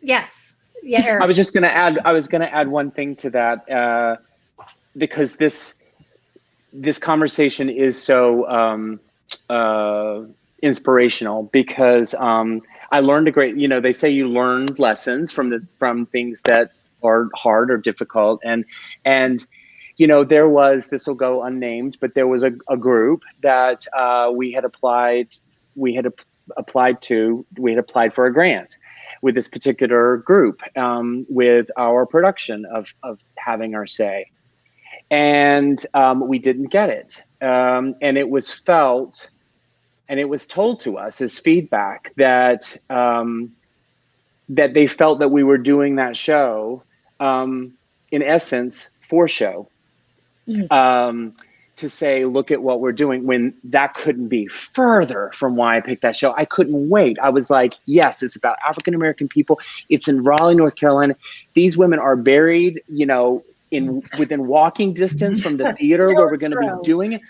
yes. Yeah, Eric. I was going to add one thing to that, because this conversation is so inspirational, because I learned a great, they say you learned lessons from things that are hard or difficult. And there was, this will go unnamed, but there was a group that we had applied for a grant with this particular group, with our production of Having Our Say. And we didn't get it. And it was felt, and it was told to us as feedback that that they felt that we were doing that show, in essence, for show. To say, look at what we're doing, when that couldn't be further from why I picked that show. I couldn't wait. I was like, yes, it's about African-American people. It's in Raleigh, North Carolina. These women are buried, you know, within walking distance from the theater where we're going to be doing it.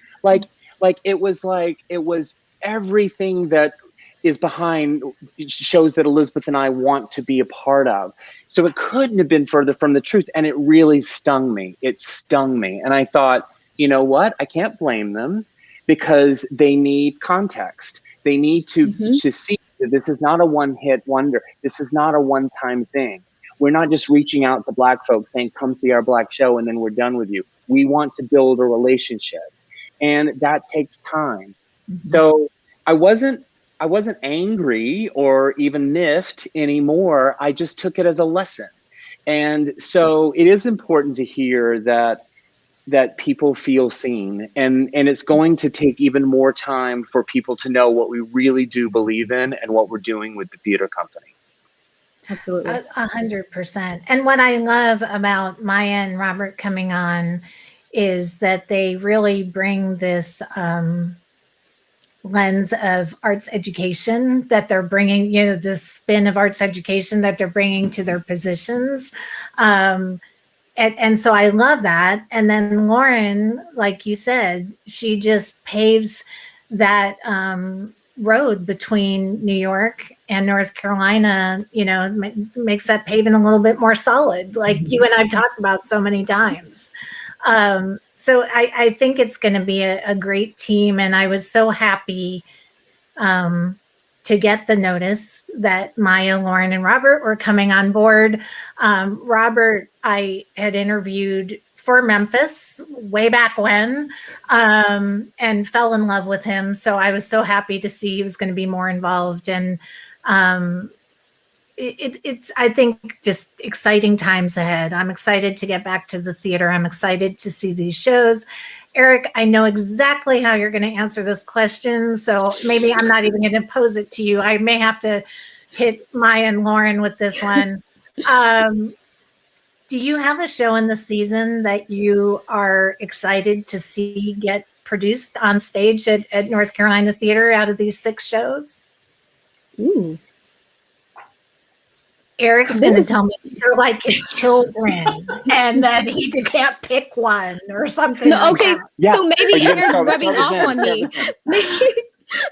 It was everything that is behind shows that Elizabeth and I want to be a part of. So it couldn't have been further from the truth. And it really stung me. It stung me. And I thought, you know what? I can't blame them, because they need context. They need to see that this is not a one-hit wonder. This is not a one-time thing. We're not just reaching out to Black folks saying, come see our Black show and then we're done with you. We want to build a relationship. And that takes time. So I wasn't angry or even miffed anymore. I just took it as a lesson. And so it is important to hear that people feel seen, and it's going to take even more time for people to know what we really do believe in and what we're doing with the theater company. Absolutely. 100%. And what I love about Maya and Robert coming on is that they really bring this lens of arts education that they're bringing, you know, this spin of arts education that they're bringing to their positions. And so I love that. And then Lauren, like you said, she just paves that road between New York and North Carolina, you know, makes that paving a little bit more solid, like you and I've talked about so many times. So I think it's going to be a great team. And I was so happy to get the notice that Maya, Lauren, and Robert were coming on board. Robert, I had interviewed for Memphis way back when, and fell in love with him. So I was so happy to see he was going to be more involved. And it's, I think, just exciting times ahead. I'm excited to get back to the theater. I'm excited to see these shows. Eric, I know exactly how you're going to answer this question, so maybe I'm not even going to pose it to you. I may have to hit Maya and Lauren with this one. Do you have a show in the season that you are excited to see get produced on stage at North Carolina Theater out of these 6 shows? Ooh. Eric's going to tell me they're like his children and that he can't pick one or something. No, okay, Yeah. so maybe Eric's rubbing off again, on me.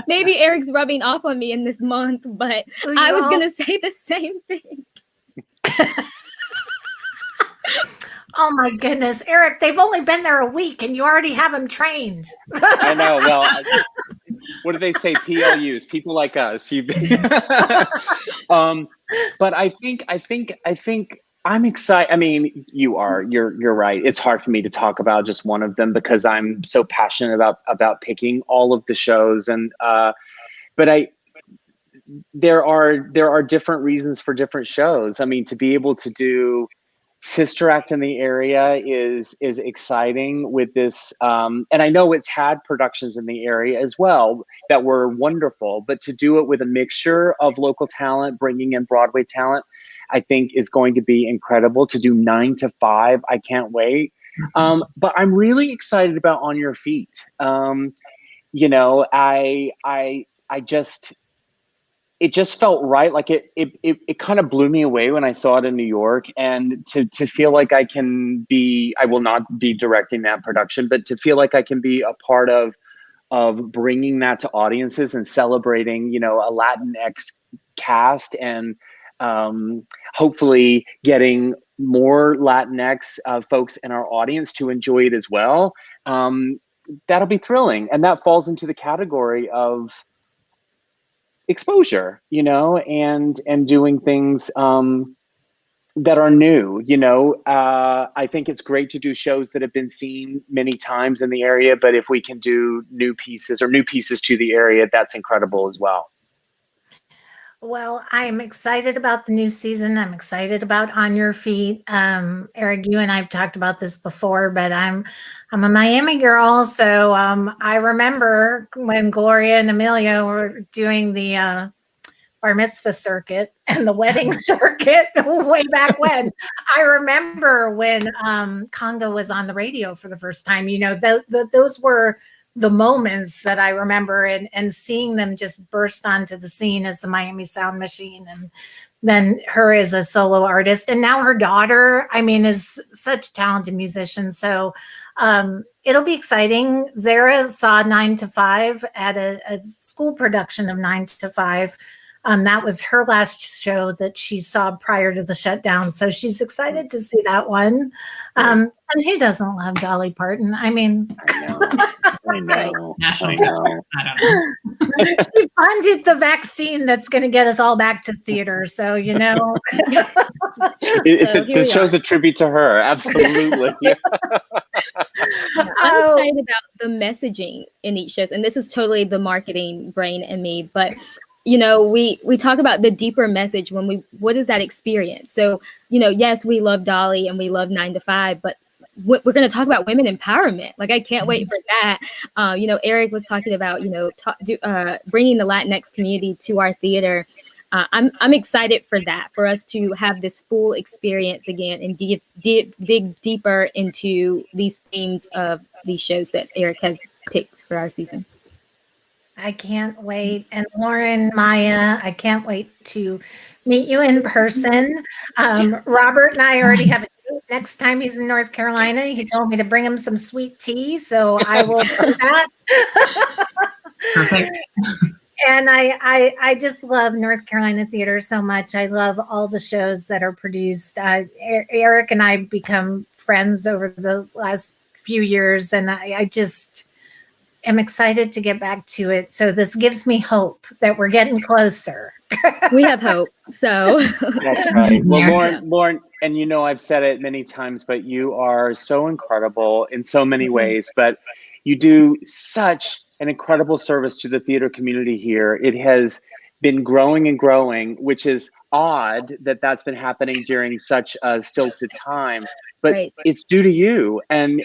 Maybe Eric's rubbing off on me in this month, but I was going to say the same thing. Oh my goodness, Eric, they've only been there a week and you already have them trained. I know. Well, what do they say? PLUs, people like us. But I think I'm excited. I mean, you're right. It's hard for me to talk about just one of them because I'm so passionate about picking all of the shows. And but there are different reasons for different shows. I mean, to be able to do Sister Act in the area is exciting with this, and I know it's had productions in the area as well that were wonderful, but to do it with a mixture of local talent, bringing in Broadway talent, I think is going to be incredible. To do 9 to 5, I can't wait. But I'm really excited about On Your Feet. You know, it just felt right. Like it kind of blew me away when I saw it in New York, and to feel like I will not be directing that production, but to feel like I can be a part of bringing that to audiences and celebrating, you know, a Latinx cast, and hopefully getting more Latinx folks in our audience to enjoy it as well. That'll be thrilling. And that falls into the category of exposure, you know, and doing things that are new, you know. I think it's great to do shows that have been seen many times in the area, but if we can do new pieces to the area, that's incredible as well. Well, I'm excited about the new season. I'm excited about On Your Feet. Eric, you and I've talked about this before, but I'm a Miami girl. So I remember when Gloria and Amelia were doing the bar mitzvah circuit and the wedding circuit way back when. I remember when Congo was on the radio for the first time. You know, those were the moments that I remember, and seeing them just burst onto the scene as the Miami Sound Machine, and then her as a solo artist, and now her daughter, I mean, is such a talented musician. So it'll be exciting. Zara saw 9 to 5 at a school production of 9 to 5. That was her last show that she saw prior to the shutdown. So she's excited to see that one. And who doesn't love Dolly Parton? I mean, I know. National I know. I don't know. She funded the vaccine that's going to get us all back to theater. So, you know. The show's a tribute to her. Absolutely. Yeah. I'm excited about the messaging in each show. And this is totally the marketing brain in me. But you know, we talk about the deeper message what is that experience? So, you know, yes, we love Dolly and we love 9 to 5, but we're going to talk about women empowerment. Like, I can't wait for that. You know, Eric was talking about, you know, bringing the Latinx community to our theater. I'm excited for that, for us to have this full experience again and dig deeper into these themes of these shows that Eric has picked for our season. I can't wait. And Lauren, Maya, I can't wait to meet you in person. Robert and I already have a date next time he's in North Carolina. He told me to bring him some sweet tea, so I will do that. Perfect. And I just love North Carolina theater so much. I love all the shows that are produced. Eric and I become friends over the last few years, and I just am excited to get back to it. So this gives me hope that we're getting closer. We have hope. So that's right. Well, Lauren, and you know, I've said it many times, but you are so incredible in so many ways, but you do such an incredible service to the theater community here. It has been growing and growing, which is odd that that's been happening during such a stilted time. But right. It's due to you and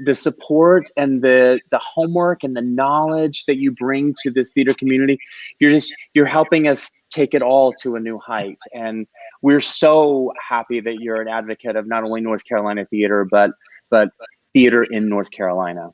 the support and the homework and the knowledge that you bring to this theater community. You're helping us take it all to a new height. And we're so happy that you're an advocate of not only North Carolina theater, but theater in North Carolina.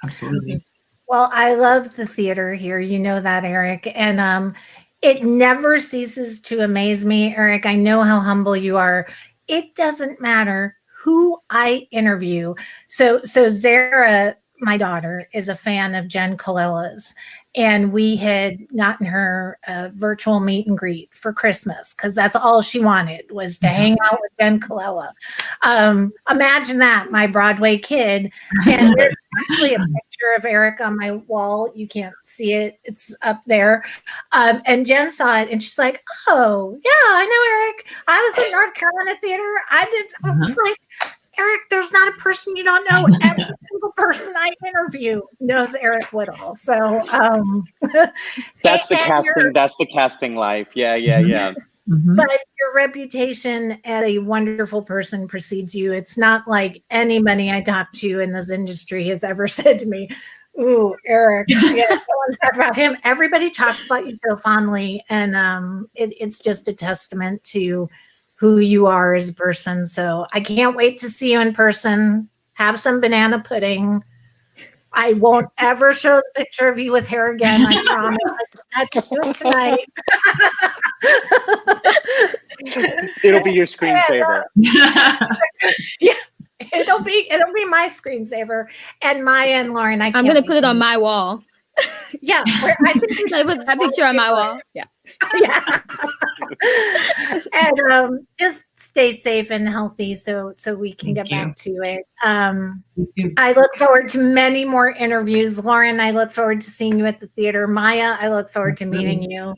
Absolutely. Well, I love the theater here. You know that, Eric. And it never ceases to amaze me, Eric. I know how humble you are. It doesn't matter who I interview. So Zara, my daughter, is a fan of Jen Colella's, and we had gotten her a virtual meet and greet for Christmas because that's all she wanted was to hang out with Jen Colella. Imagine that, my Broadway kid. And there's actually a picture of Eric on my wall. You can't see it. It's up there. And Jen saw it and she's like, oh, yeah, I know Eric. I was at North Carolina Theater. I was like, Eric, there's not a person you don't know. Every single person I interview knows Eric Woodall. So that's the casting. That's the casting life. Yeah. Mm-hmm. But your reputation as a wonderful person precedes you. It's not like anybody I talk to in this industry has ever said to me, ooh, Eric, yeah, don't talk about him. Everybody talks about you so fondly. And it's just a testament to who you are as a person. So I can't wait to see you in person. Have some banana pudding. I won't ever show a picture of you with hair again. I promise. I just had to do it tonight. It'll be your screensaver. Yeah, it'll be my screensaver. And Maya and Lauren, I'm going to put it on my wall. Yeah, I think I put that picture on my wall. Yeah. Yeah. And just stay safe and healthy so we can get back to it. I look forward to many more interviews. Lauren, I look forward to seeing you at the theater. Maya, I look forward to meeting you.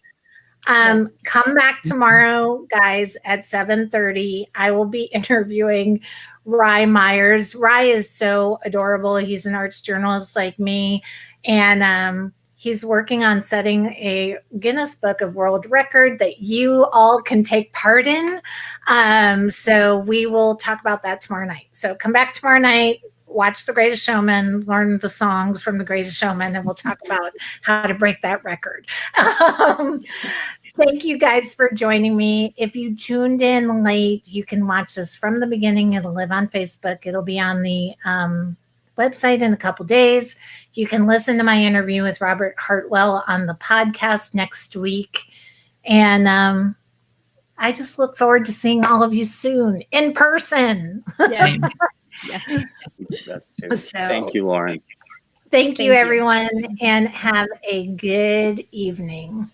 Come back tomorrow, guys, at 7:30. I will be interviewing Rye Myers. Rye is so adorable. He's an arts journalist like me. And he's working on setting a Guinness Book of World Record that you all can take part in. So we will talk about that tomorrow night. So come back tomorrow night, watch The Greatest Showman, learn the songs from The Greatest Showman, and we'll talk about how to break that record. Thank you guys for joining me. If you tuned in late, you can watch this from the beginning. It'll live on Facebook. It'll be on the website in a couple days. You can listen to my interview with Robert Hartwell on the podcast next week. And I just look forward to seeing all of you soon in person. Yes. Yes. That's true. So, thank you, Lauren. Thank you, you. everyone, and have a good evening.